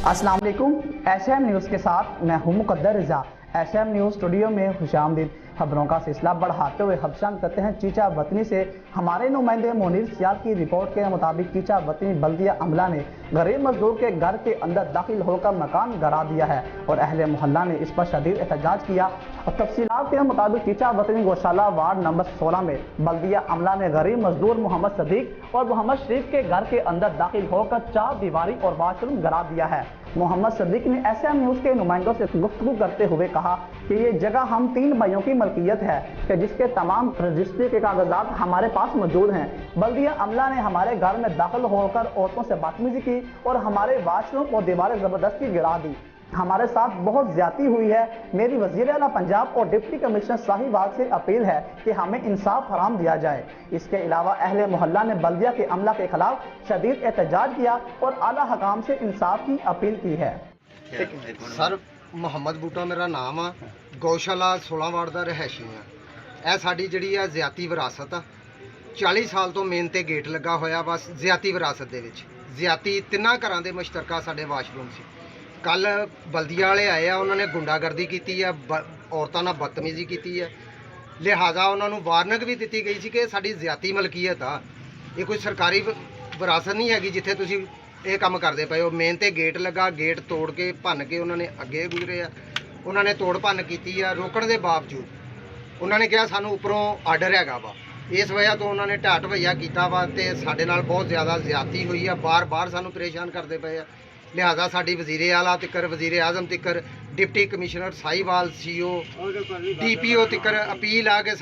अस्सलाम वालेकुम। एशएम न्यूज़ के साथ मैं हूं मुकद्दर रज़ा। एशएम न्यूज़ स्टूडियो में खुशामदीद। खबरों का सिलसिला बढ़ाते हुए खबशान करते हैं चीचा वतनी से। हमारे नुमाइंदे मोनीर सियाल की रिपोर्ट के मुताबिक चीचा वतनी बल्दिया अमला ने गरीब मजदूर के घर के अंदर दाखिल होकर मकान गिरा दिया है और अहले मोहल्ला ने इस पर शदीद एहतजाज किया। और तफसीलात के मुताबिक चीचा वतनी गौशाला वार्ड नंबर 16 में बल्दिया अमला ने गरीब मजदूर मोहम्मद सदीक और मोहम्मद शरीफ के घर के अंदर दाखिल होकर चार दीवारी और वाशरूम गिरा दिया है। मोहम्मद सदीक ने एशएम न्यूज़ के नुमाइंदों से गुफ्तगू करते हुए कहा कि ये जगह हम 3 भाइयों की मलकियत है कि जिसके तमाम रजिस्ट्री के कागजात हमारे पास मौजूद हैं। बल्दिया अमला ने हमारे घर में दाखिल होकर औरतों से बदतमीजी की और हमारे वाशरूम और दीवारें ज़बरदस्ती गिरा दी। हमारे साथ बहुत ज्यादती हुई है। मेरी वज़ीर आला पंजाब और डिप्टी कमिश्नर साहिवाल से अपील है कि हमें इंसाफ फराहम दिया जाए। इसके अलावा अहले मोहल्ला ने बल्दिया के अमला के खिलाफ शदीद एहतजाज किया और आला हकाम से इंसाफ की अपील की है। सर ਮੁਹੰਮਦ ਬੂਟਾ ਮੇਰਾ ਨਾਮ ਆ, ਗਊਸ਼ਾਲਾ 16 ਵਾਰਡ ਦਾ ਰਹਿਸ਼ੀ ਆ। ਇਹ ਸਾਡੀ ਜਿਹੜੀ ਆ ਜ਼ਿਆਤੀ ਵਿਰਾਸਤ ਆ। 40 ਸਾਲ ਤੋਂ ਮੇਨ ਤੇ ਗੇਟ ਲੱਗਾ ਹੋਇਆ, ਬਸ ਜ਼ਿਆਤੀ ਵਿਰਾਸਤ ਦੇ ਵਿੱਚ ਜ਼ਿਆਤੀ ਤਿੰਨਾਂ ਘਰਾਂ ਦੇ ਮੁਸ਼ਤਰਕਾ ਸਾਡੇ ਵਾਸ਼ਰੂਮ ਸੀ। ਕੱਲ ਬਲਦੀਆ ਵਾਲੇ ਆਏ ਆ, ਉਹਨਾਂ ਨੇ ਗੁੰਡਾਗਰਦੀ ਕੀਤੀ ਆ, ਔਰਤਾਂ ਨਾਲ ਬਦਤਮੀਜ਼ੀ ਕੀਤੀ ਆ। ਲਿਹਾਜ਼ਾ ਉਹਨਾਂ ਨੂੰ ਵਾਰਨਿੰਗ ਵੀ ਦਿੱਤੀ ਗਈ ਸੀ ਕਿ ਇਹ ਸਾਡੀ ਜ਼ਿਆਤੀ ਮਲਕੀਅਤ ਆ, ਇਹ ਕੋਈ ਸਰਕਾਰੀ ਵਿਰਾਸਤ ਨਹੀਂ ਹੈਗੀ ਜਿੱਥੇ ਤੁਸੀਂ ਇਹ ਕੰਮ ਕਰਦੇ ਪਏ ਹੋ। ਮੇਨ ਤੇ ਗੇਟ ਲੱਗਾ, ਗੇਟ ਤੋੜ ਕੇ ਭੰਨ ਕੇ ਉਹਨਾਂ ਨੇ ਅੱਗੇ ਗੁਜ਼ਰੇ ਆ। ਉਹਨਾਂ ਨੇ ਤੋੜ ਭੰਨ ਕੀਤੀ ਆ, ਰੋਕਣ ਦੇ ਬਾਵਜੂਦ ਉਹਨਾਂ ਨੇ ਕਿਹਾ ਸਾਨੂੰ ਉੱਪਰੋਂ ਆਰਡਰ ਹੈਗਾ ਵਾ। ਇਸ ਵਜ੍ਹਾ ਤੋਂ ਉਹਨਾਂ ਨੇ ਢਾਟ ਭਈਆ ਕੀਤਾ ਵਾ ਤੇ ਸਾਡੇ ਨਾਲ ਬਹੁਤ ਜ਼ਿਆਦਾ ਜ਼ਿਆਦਤੀ ਹੋਈ ਆ। ਬਾਰ-ਬਾਰ ਸਾਨੂੰ ਪਰੇਸ਼ਾਨ ਕਰਦੇ ਪਏ ਆ। ਲਿਹਾਜ਼ਾ ਸਾਡੀ ਵਜ਼ੀਰੇ ਆਲਾ ਤਿੱਕਰ, ਵਜ਼ੀਰੇ ਆਜ਼ਮ ਤਿੱਕਰ, deputy commissioner Sahiwal, CEO, DPO ਤਿੱਕਰ ਅਪੀਲ ਆ ਕਿ